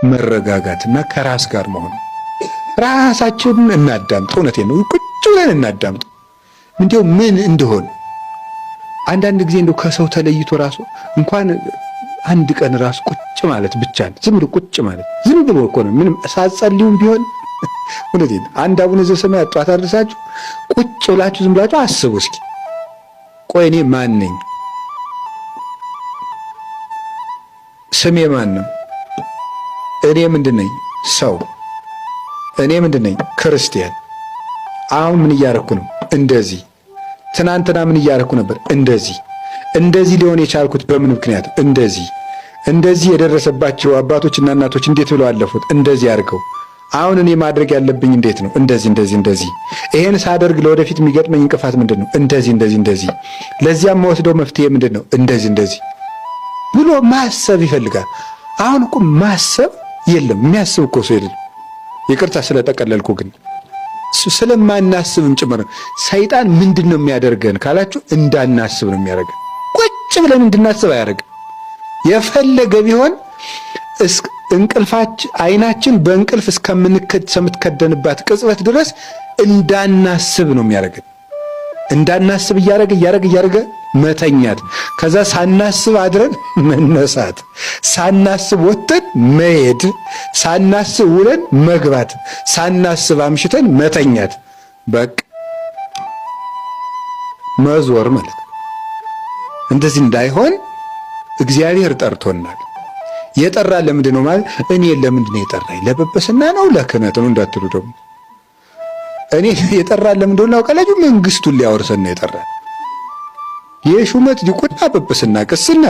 መረጋጋትና ከራስ ጋር መሆን። ራሳችንን እናዳምጥ። እውነቴን ነው። ቁጭ ብለን እናዳምጥ። እንዲያው ምን እንደሆነ አንዳንድ ጊዜ እንደው ከሰው ተለይቶ ራሱ እንኳን አንድ ቀን ራሱ ቁጭ ማለት ብቻ ነው። ዝም ብሎ ቁጭ ማለት ዝም ብሎ እኮ ነው። ምንም ሳትጸልዩም ቢሆን እውነቴን አንድ አቡነ ዘበሰማያት ጧት አድርሳችሁ ቁጭ ብላችሁ ዝም ብላችሁ አስቡ እስኪ። ቆይ እኔ ማን ነኝ? ስሜ ማን ነው? እኔ ምንድን ነኝ? ሰው። እኔ ምንድን ነኝ? ክርስቲያን። አሁን ምን እያረኩ ነው? እንደዚህ። ትናንትና ምን እያረኩ ነበር? እንደዚህ። እንደዚህ ሊሆን የቻልኩት በምን ምክንያት? እንደዚህ። እንደዚህ የደረሰባቸው አባቶችና እናቶች እንዴት ብለው አለፉት? እንደዚህ አድርገው። አሁን እኔ ማድረግ ያለብኝ እንዴት ነው? እንደዚህ። ይሄን ሳደርግ ለወደፊት የሚገጥመኝ እንቅፋት ምንድን ነው? እንደዚህ። ለዚያም መወስደው መፍትሄ ምንድን ነው? እንደዚህ ብሎ ማሰብ ይፈልጋል። አሁን እኮ ማሰብ የለም። የሚያስብ እኮ ሰው የለም። ይቅርታ ስለጠቀለልኩ፣ ግን ስለማናስብም ጭምር ነው። ሰይጣን ምንድን ነው የሚያደርገን ካላችሁ እንዳናስብ ነው የሚያደርገን። ቁጭ ብለን እንድናስብ አያደርግም። የፈለገ ቢሆን እንቅልፋችን አይናችን በእንቅልፍ እስከምትከደንባት ቅጽበት ድረስ እንዳናስብ ነው የሚያደርገን። እንዳናስብ እያደረገ መተኛት፣ ከዛ ሳናስብ አድረን መነሳት፣ ሳናስብ ወጥተን መሄድ፣ ሳናስብ ውለን መግባት፣ ሳናስብ አምሽተን መተኛት፣ በቃ መዞር ማለት ነው። እንደዚህ እንዳይሆን እግዚአብሔር ጠርቶናል። የጠራ ለምንድን ነው ማለት? እኔ ለምንድን ነው የጠራኝ? ለጵጵስና ነው ለክህነት ነው እንዳትሉ ደግሞ። እኔ የጠራ ለምንድን ነው ካላችሁ መንግስቱን ሊያወርሰን ነው የጠራ። የሹመት ዲቁና ጵጵስና ቅስና